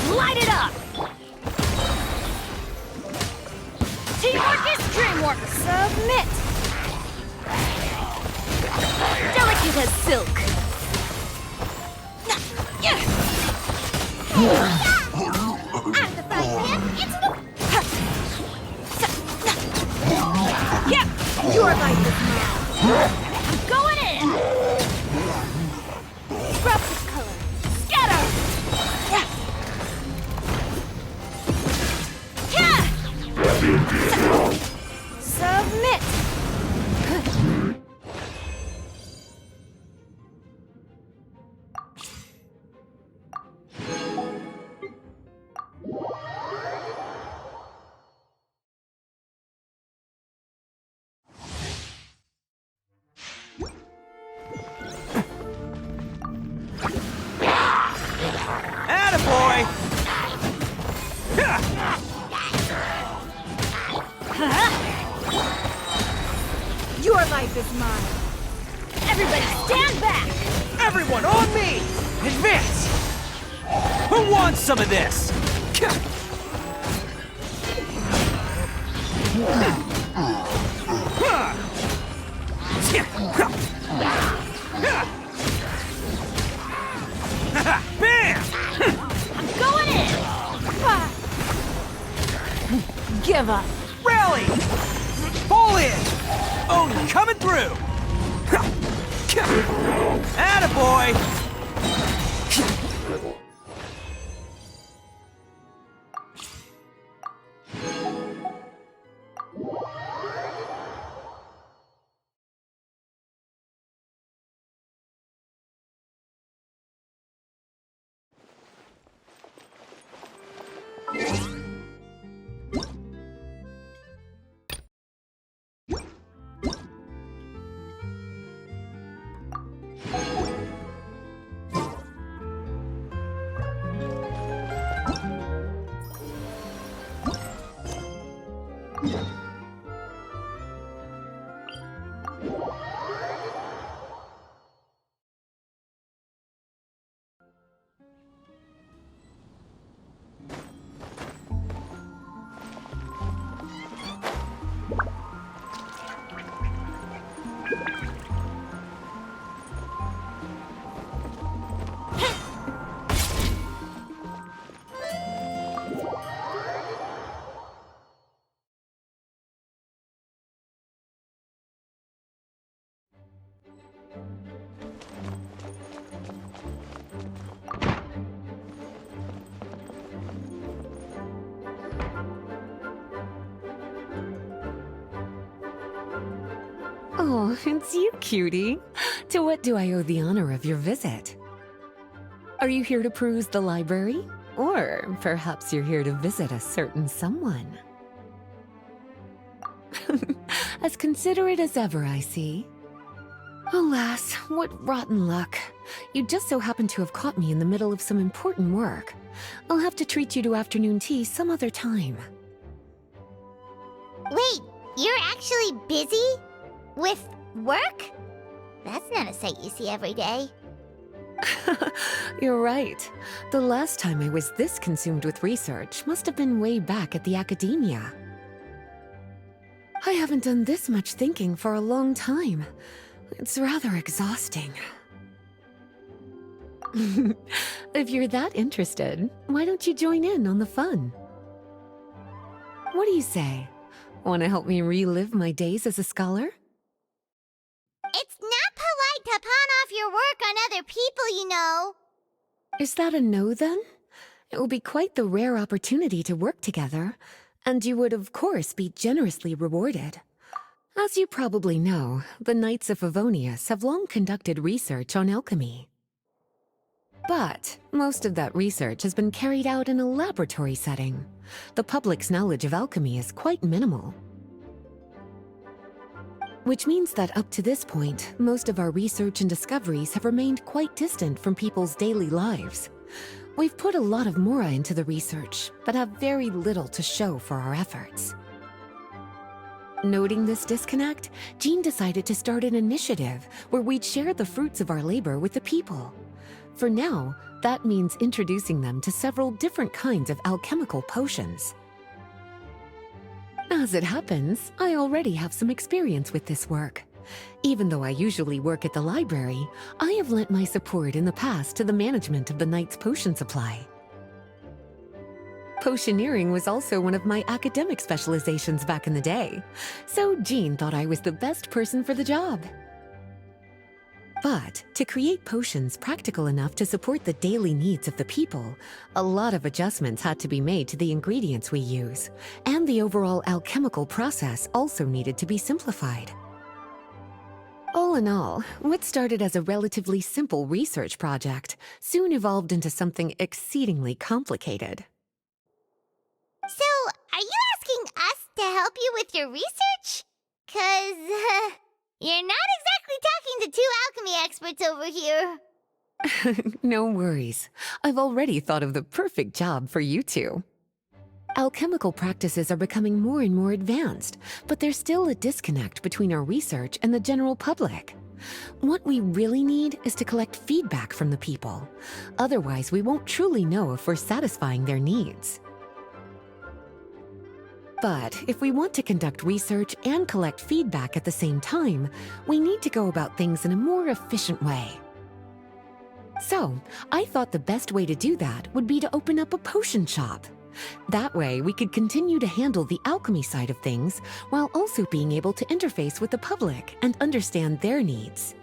Light it up! Teamwork is dreamwork! Submit! Delicate as silk! I'm the frying pan into the... Yeah! Your life is mine! I'm going in! Drop this color! Scatter! Yeah! Submit! Attaboy! Your life is mine! Everybody stand back! Everyone on me! Advance! Who wants some of this? Bam! I'm going in! Give up! Rally! Pull in! Oni coming through! Attaboy! Oh, it's you, cutie. To what do I owe the honor of your visit? Are you here to peruse the library? Or perhaps you're here to visit a certain someone? As considerate as ever, I see. Alas, what rotten luck. You just so happen to have caught me in the middle of some important work. I'll have to treat you to afternoon tea some other time. Wait, you're actually busy? With work? That's not a sight you see every day. You're right. The last time I was this consumed with research must have been way back at the academia. I haven't done this much thinking for a long time. It's rather exhausting. If you're that interested, why don't you join in on the fun? What do you say? Want to help me relive my days as a scholar? It's not polite to pawn off your work on other people, you know. Is that a no, then? It will be quite the rare opportunity to work together, and you would, of course, be generously rewarded. As you probably know, the Knights of Favonius have long conducted research on alchemy. But most of that research has been carried out in a laboratory setting. The public's knowledge of alchemy is quite minimal. Which means that up to this point, most of our research and discoveries have remained quite distant from people's daily lives. We've put a lot of mora into the research, but have very little to show for our efforts. Noting this disconnect, Jean decided to start an initiative where we'd share the fruits of our labor with the people. For now, that means introducing them to several different kinds of alchemical potions. As it happens, I already have some experience with this work. Even though I usually work at the library, I have lent my support in the past to the management of the Knight's potion supply. Potioneering was also one of my academic specializations back in the day, so Jean thought I was the best person for the job. But to create potions practical enough to support the daily needs of the people, a lot of adjustments had to be made to the ingredients we use, and the overall alchemical process also needed to be simplified. All in all, what started as a relatively simple research project soon evolved into something exceedingly complicated. So, are you asking us to help you with your research? 'Cause, you're not exactly talking to two alchemy experts over here. No worries. I've already thought of the perfect job for you two. Alchemical practices are becoming more and more advanced, but there's still a disconnect between our research and the general public. What we really need is to collect feedback from the people. Otherwise, we won't truly know if we're satisfying their needs. But if we want to conduct research and collect feedback at the same time, we need to go about things in a more efficient way. So, I thought the best way to do that would be to open up a potion shop. That way, we could continue to handle the alchemy side of things while also being able to interface with the public and understand their needs.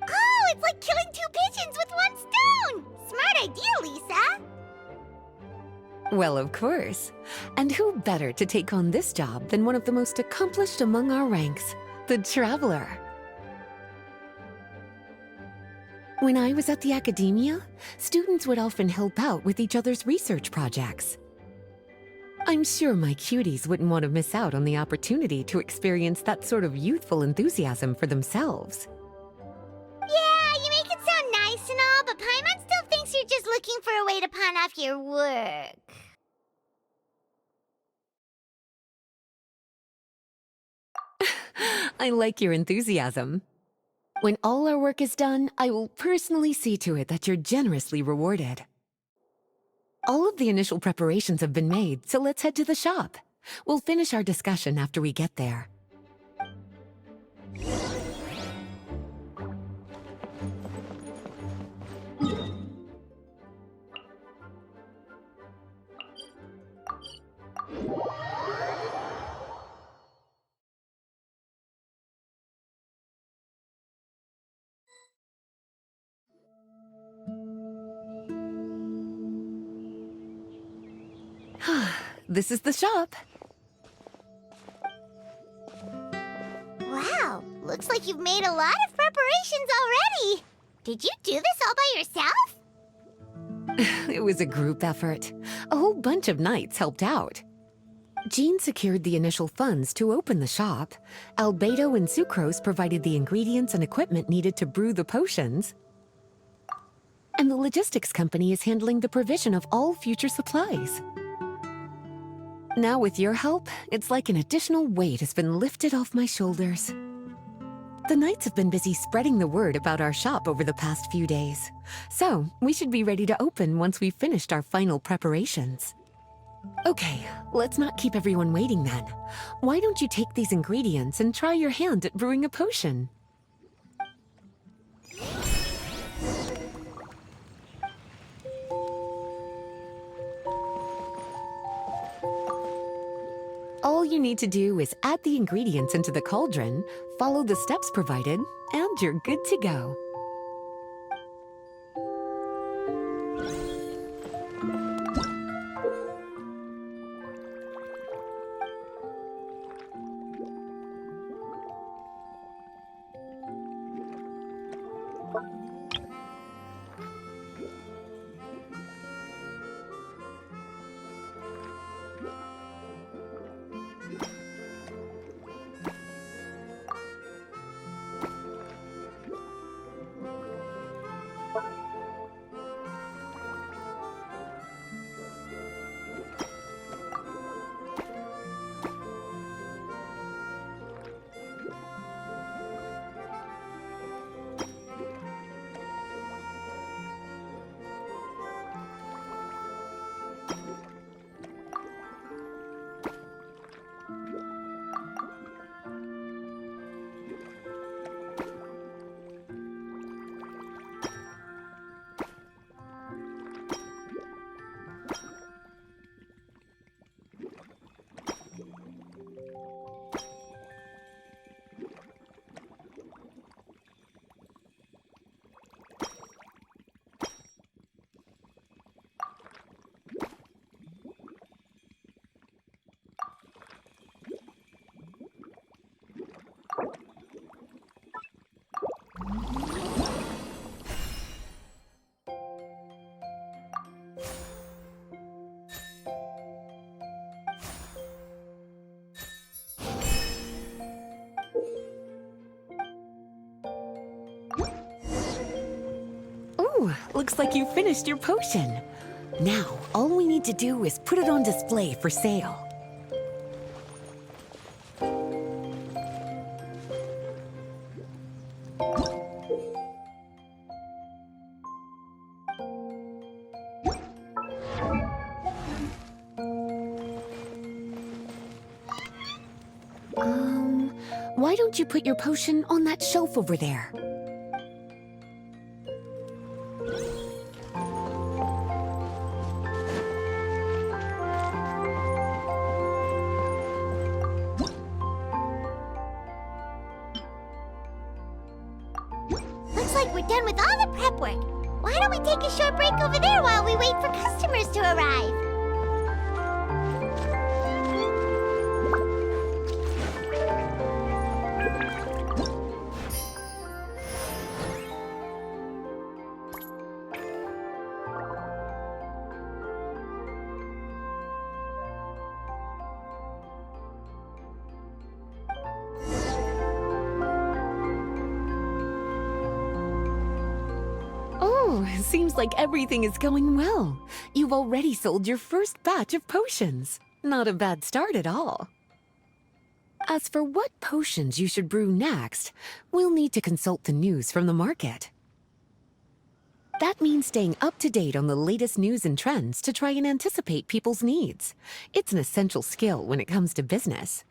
Oh, it's like killing two pigeons with one stone! Smart idea, Lisa! Well, of course. And who better to take on this job than one of the most accomplished among our ranks, the Traveler? When I was at the academia, students would often help out with each other's research projects. I'm sure my cuties wouldn't want to miss out on the opportunity to experience that sort of youthful enthusiasm for themselves. Yeah, you make it sound nice and all, but Paimon still thinks you're just looking for a way to pawn off your work. I like your enthusiasm. When all our work is done, I will personally see to it that you're generously rewarded. All of the initial preparations have been made, so let's head to the shop. We'll finish our discussion after we get there. This is the shop. Wow, looks like you've made a lot of preparations already. Did you do this all by yourself? It was a group effort. A whole bunch of knights helped out. Jean secured the initial funds to open the shop. Albedo and Sucrose provided the ingredients and equipment needed to brew the potions. And the logistics company is handling the provision of all future supplies. Now with your help, it's like an additional weight has been lifted off my shoulders. The knights have been busy spreading the word about our shop over the past few days. So, we should be ready to open once we've finished our final preparations. Okay, let's not keep everyone waiting then. Why don't you take these ingredients and try your hand at brewing a potion? All you need to do is add the ingredients into the cauldron, follow the steps provided, and you're good to go. So, looks like you finished your potion. Now, all we need to do is put it on display for sale. Why don't you put your potion on that shelf over there? Looks like we're done with all the prep work. Why don't we take a short break over there while we wait for customers to arrive? Oh, seems like everything is going well. You've already sold your first batch of potions. Not a bad start at all. As for what potions you should brew next, we'll need to consult the news from the market. That means staying up to date on the latest news and trends to try and anticipate people's needs. It's an essential skill when it comes to business.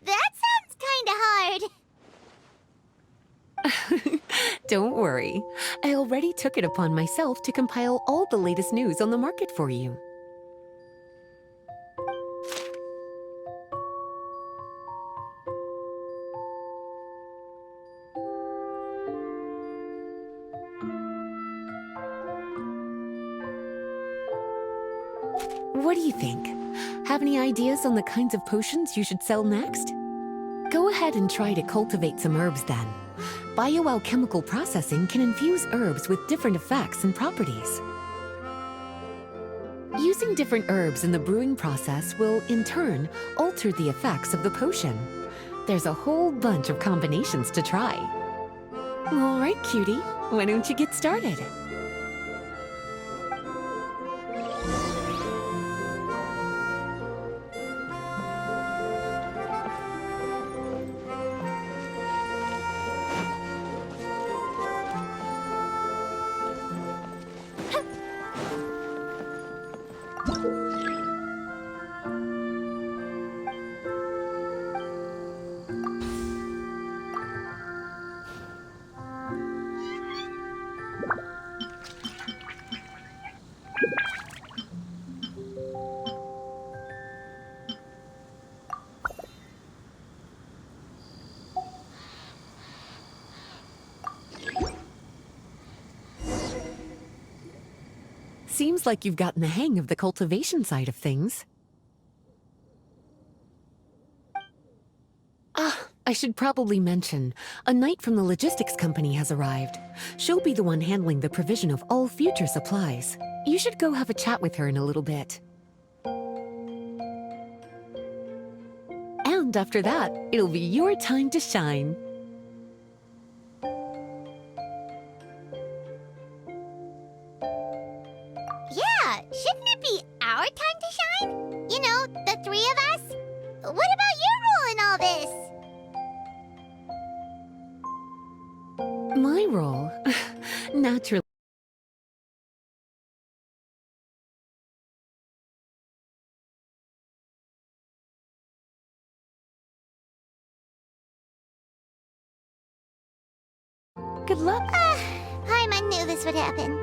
That sounds kinda hard. Don't worry. I already took it upon myself to compile all the latest news on the market for you. What do you think? Have any ideas on the kinds of potions you should sell next? Go ahead and try to cultivate some herbs then. Bioalchemical processing can infuse herbs with different effects and properties. Using different herbs in the brewing process will, in turn, alter the effects of the potion. There's a whole bunch of combinations to try. All right, cutie, why don't you get started? Seems like you've gotten the hang of the cultivation side of things. I should probably mention, a knight from the logistics company has arrived. She'll be the one handling the provision of all future supplies. You should go have a chat with her in a little bit. And after that, it'll be your time to shine. Yeah, shouldn't it be our time to shine? You know, the three of us? What about your role in all this? My role? Naturally. Good luck. Paimon knew this would happen.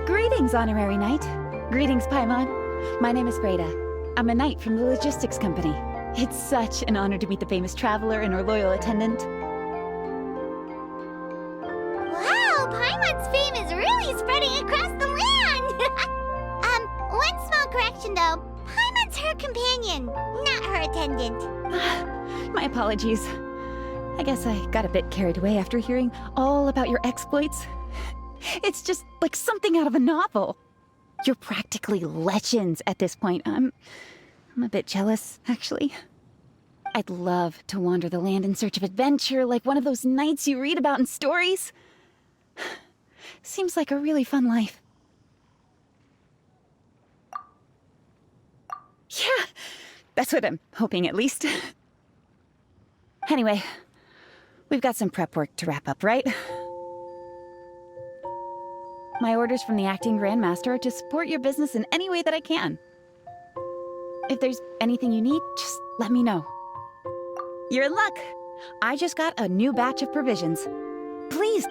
Greetings, Honorary Knight. Greetings, Paimon. My name is Breda. I'm a knight from the logistics company. It's such an honor to meet the famous traveler and her loyal attendant. Wow, Paimon's fame is really spreading across the land! One small correction though. Paimon's her companion, not her attendant. My apologies. I guess I got a bit carried away after hearing all about your exploits. It's just like something out of a novel. You're practically legends at this point. I'm a bit jealous, actually. I'd love to wander the land in search of adventure, like one of those knights you read about in stories. Seems like a really fun life. Yeah, that's what I'm hoping, at least. Anyway, we've got some prep work to wrap up, right? My orders from the acting grandmaster are to support your business in any way that I can. If there's anything you need, just let me know. You're in luck. I just got a new batch of provisions. Please.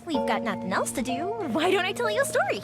If we've got nothing else to do, why don't I tell you a story?